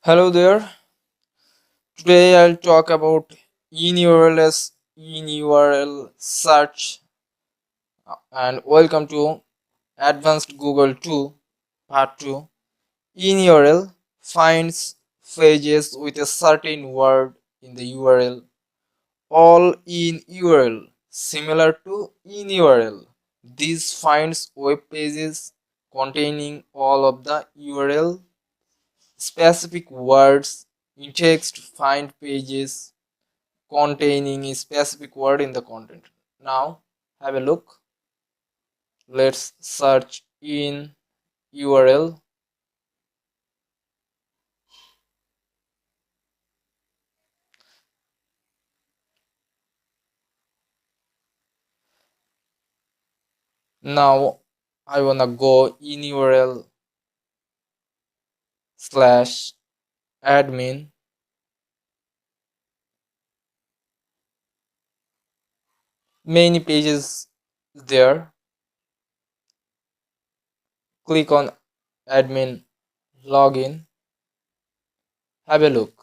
Hello there. Today I'll talk about in URL search and welcome to Advanced Google 2 Part 2. In URL finds pages with a certain word in the URL. All in URL similar to in URL. This finds web pages containing all of the URL specific words in text find pages containing a specific word in the content. Now have a look. Let's search in URL. Now I wanna go in URL slash admin. Many pages there. Click on admin login. Have a look.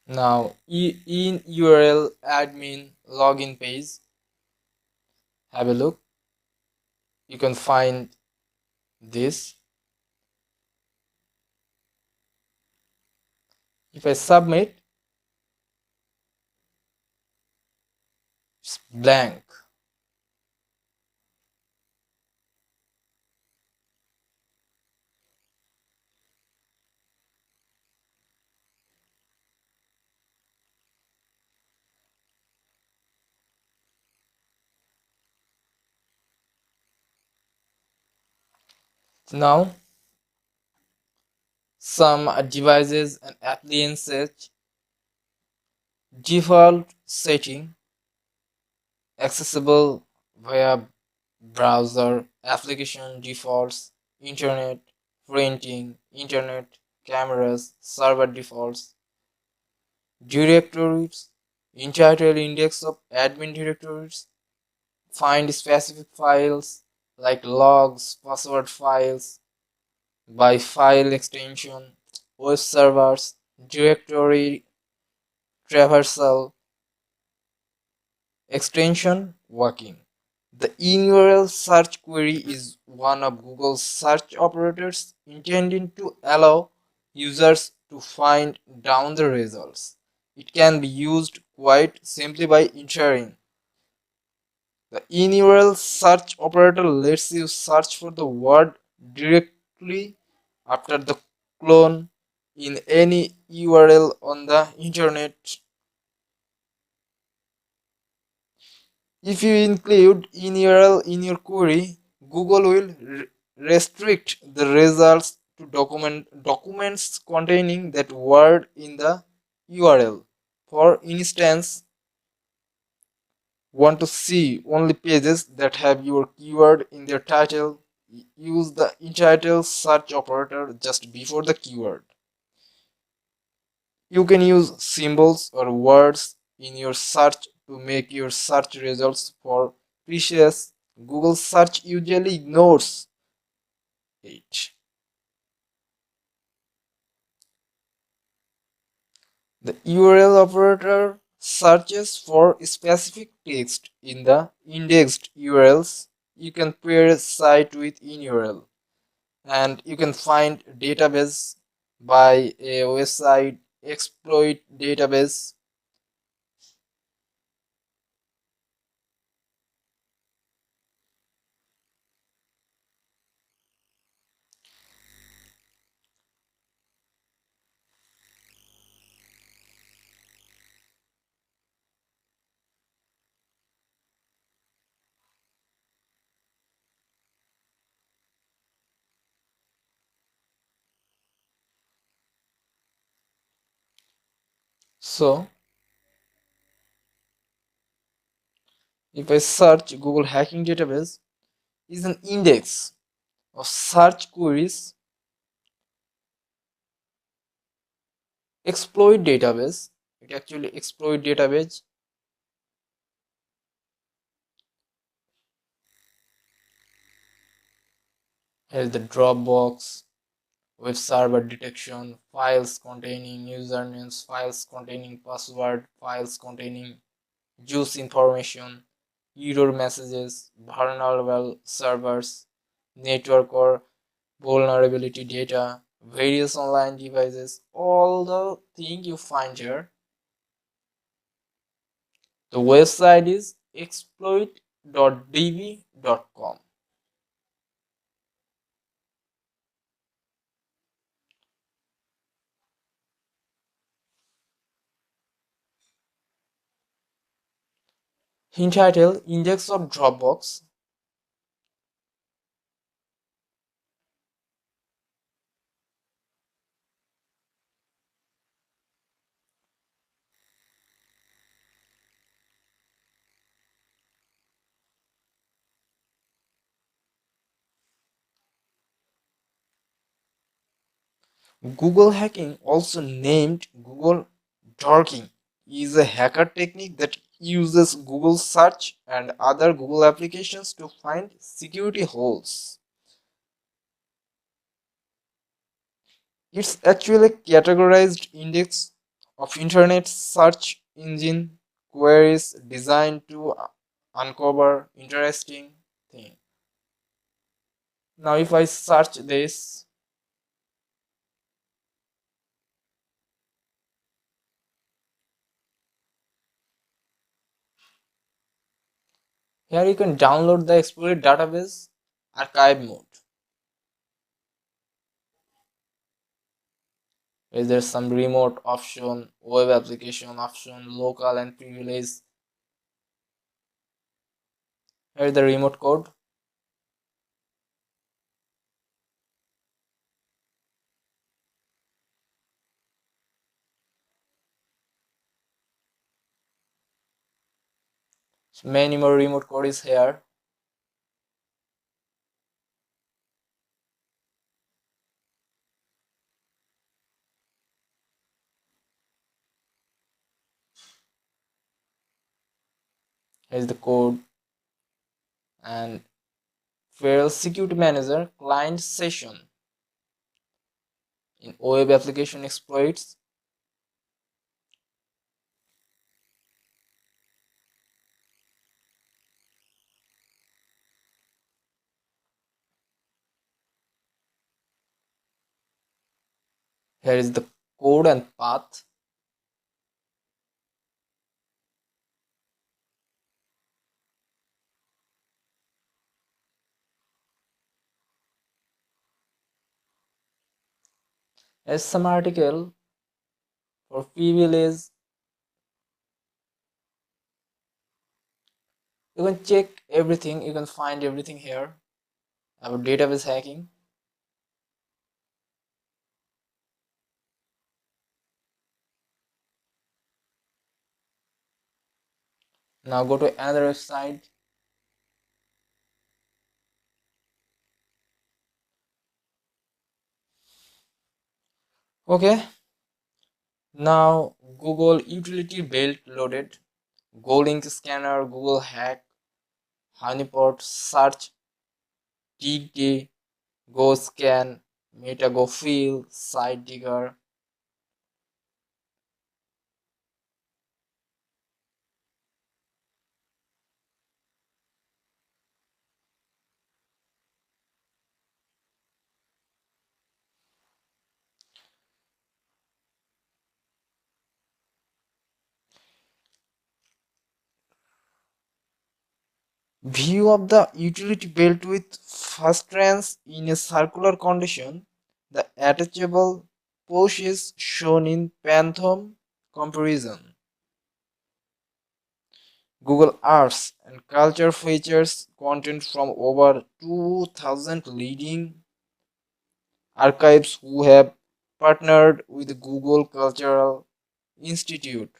Now in URL admin login page. Have a look. You can find this. If I submit, it's blank. Now some devices and appliances default setting accessible via browser application defaults internet printing internet cameras server defaults directories entitled index of admin directories find specific files like logs password files by file extension web servers directory traversal extension working. The in-URL search query is one of Google's search operators intended to allow users to find down the results. It can be used quite simply by entering. The in-URL search operator lets you search for the word directly after the clone in any URL on the internet. If you include in-URL in your query, Google will restrict the results to documents containing that word in the URL. For instance, want to see only pages that have your keyword in their title, use the entitle search operator just before the keyword. You can use symbols or words in your search to make your search results more precious. Google search usually ignores it. The URL operator searches for specific text in the indexed URLs. You can pair a site with in URL and you can find database by a website exploit database. So if I search Google hacking database is an index of search queries exploit database. It actually exploit database Here's the Dropbox, web server detection, files containing usernames, files containing password, files containing use information, error messages, vulnerable servers, network or vulnerability data, various online devices, all the thing you find here. The website is exploit.db.com. Hint title: Index of Dropbox. Google hacking, also named Google dorking, is a hacker technique that uses Google search and other Google applications to find security holes. It's actually a categorized index of internet search engine queries designed to uncover interesting things. Now if I search this, here you can download the Explorer database archive mode. Is there some remote option, web application option, local and privilege? Here is the remote code. So many more remote code is here. Here is the code and File Security Manager client session in web application exploits. Here is the code and path. As some article for privilege. You can check everything, you can find everything here about database hacking. Now go to another website. Okay, now Google utility belt loaded. GoLink scanner, Google hack, honeypot, search, dig, go scan, meta go fill, site digger. View of the utility belt with fastrans in a circular condition. The attachable push is shown in Phantom comparison. Google Arts and Culture features content from over 2,000 leading archives who have partnered with Google Cultural Institute.